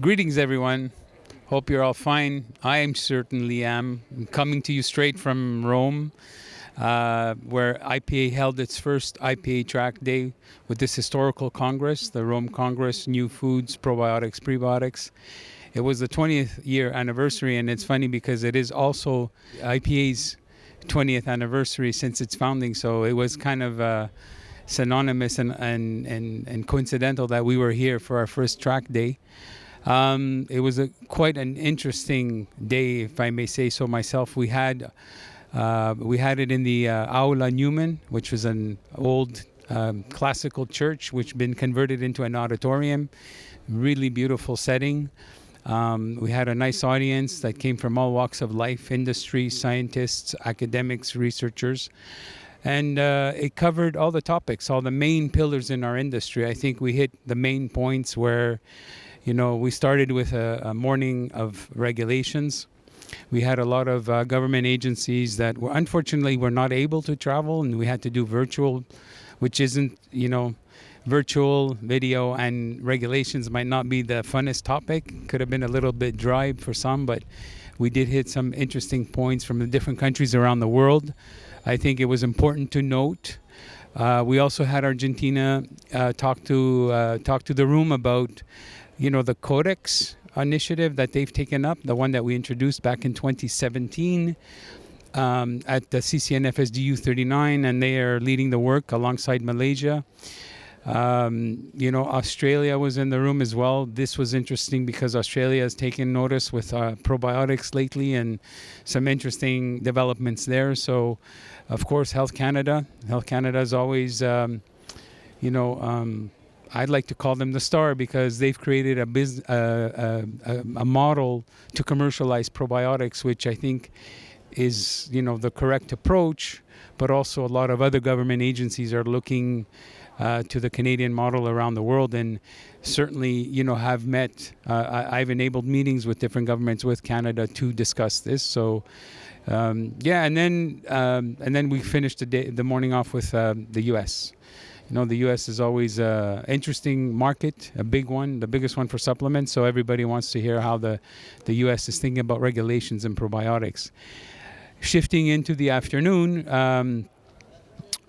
Greetings, everyone. Hope you're all fine. I am certainly am. I'm coming to you straight from Rome, where IPA held its first IPA track day with this historical congress, the Rome Congress, New Foods, Probiotics, Prebiotics. It was the 20th year anniversary, and it's funny because it is also IPA's 20th anniversary since its founding, so it was kind of synonymous and coincidental that we were here for our first track day. It was quite an interesting day, if I may say so myself. We had it in the Aula Newman, which was an old classical church, which been converted into an auditorium. Really beautiful setting. We had a nice audience that came from all walks of life, industry, scientists, academics, researchers. And it covered all the topics, all the main pillars in our industry. I think we hit the main points where, we started with a morning of regulations. We had a lot of government agencies that unfortunately were not able to travel, and we had to do virtual, which isn't, virtual video and regulations might not be the funnest topic. Could have been a little bit dry for some, but we did hit some interesting points from the different countries around the world. I think it was important to note. We also had Argentina talk to the room about, the Codex initiative that they've taken up, the one that we introduced back in 2017 at the CCNFSDU 39, and they are leading the work alongside Malaysia. Australia was in the room as well. This was interesting because Australia has taken notice with probiotics lately and some interesting developments there. So, of course, Health Canada. Health Canada is always, I'd like to call them the star because they've created a model to commercialize probiotics, which I think is, the correct approach. But also a lot of other government agencies are looking to the Canadian model around the world, and certainly, have met. I've enabled meetings with different governments with Canada to discuss this. So, and then we finished the morning off with the U.S. The U.S. is always an interesting market, a big one, the biggest one for supplements. So everybody wants to hear how the U.S. is thinking about regulations and probiotics. Shifting into the afternoon,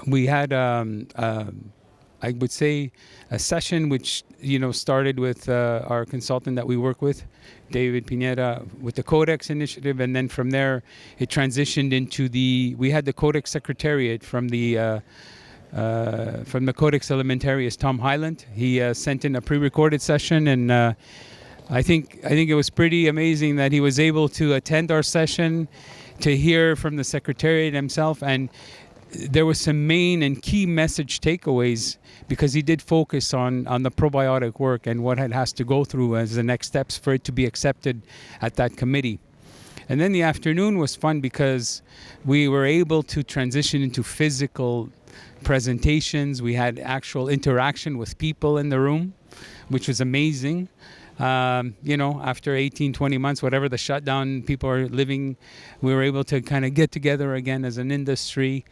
we had, I would say, a session which, started with our consultant that we work with, David Pineda, with the Codex initiative. And then from there, it transitioned into we had the Codex Secretariat from the Codex Alimentarius, Tom Hyland. He sent in a pre-recorded session, and I think it was pretty amazing that he was able to attend our session, to hear from the Secretariat himself, and there was some main and key message takeaways because he did focus on the probiotic work and what it has to go through as the next steps for it to be accepted at that committee. And then the afternoon was fun because we were able to transition into physical presentations. We had actual interaction with people in the room, which was amazing. After 18, 20 months, whatever the shutdown, people are living, we were able to kind of get together again as an industry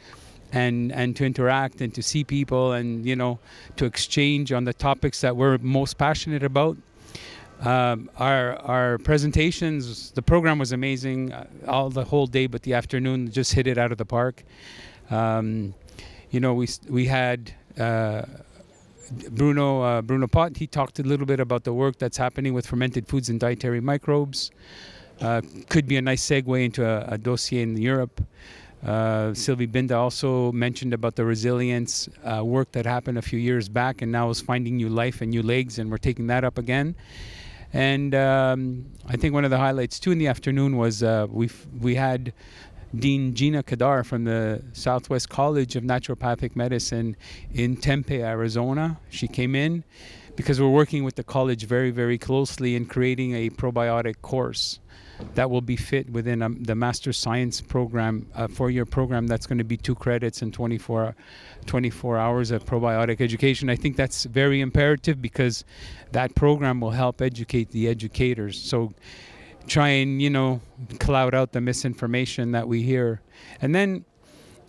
and to interact and to see people and, to exchange on the topics that we're most passionate about. Our presentations, the program was amazing all the whole day, but the afternoon just hit it out of the park. We had Bruno Pott. He talked a little bit about the work that's happening with fermented foods and dietary microbes. Could be a nice segue into a dossier in Europe. Sylvie Binda also mentioned about the resilience work that happened a few years back and now is finding new life and new legs, and we're taking that up again. And I think one of the highlights too in the afternoon was we had Dean Gina Kadar from the Southwest College of Naturopathic Medicine in Tempe, Arizona. She came in because we're working with the college very, very closely in creating a probiotic course that will be fit within the Master Science program, a 4-year program that's going to be 2 credits and 24 hours of probiotic education. I think that's very imperative because that program will help educate the educators. So try and, cloud out the misinformation that we hear. And then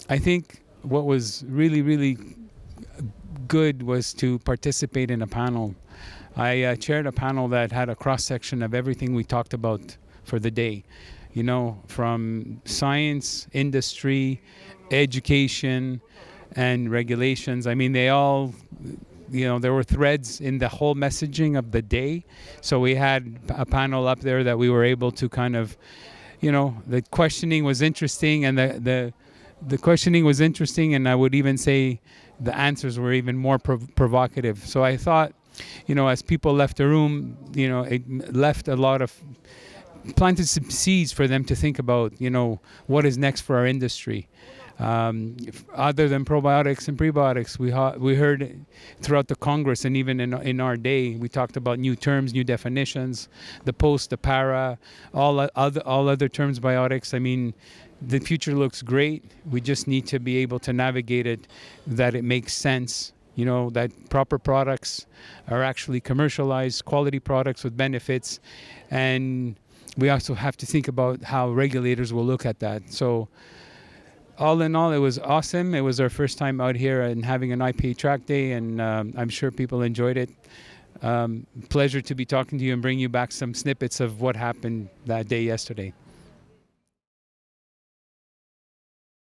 I think what was really, really good was to participate in a panel. I chaired a panel that had a cross-section of everything we talked about for the day. You know, from science, industry, education, and regulations. I mean, they all, you know, there were threads in the whole messaging of the day. So we had a panel up there that we were able to kind of, you know, the questioning was interesting, and the questioning was interesting, and I would even say the answers were even more provocative. So I thought, you know, as people left the room, you know, it left a lot of planted some seeds for them to think about, you know, what is next for our industry. Other than probiotics and prebiotics, we heard throughout the Congress, and even in our day, we talked about new terms, new definitions, the post, the para, all other terms, biotics. I mean, the future looks great. We just need to be able to navigate it, that it makes sense. You know, that proper products are actually commercialized, quality products with benefits, and we also have to think about how regulators will look at that. So all in all, it was awesome. It was our first time out here and having an IPA track day, and I'm sure people enjoyed it. Pleasure to be talking to you and bring you back some snippets of what happened that day yesterday.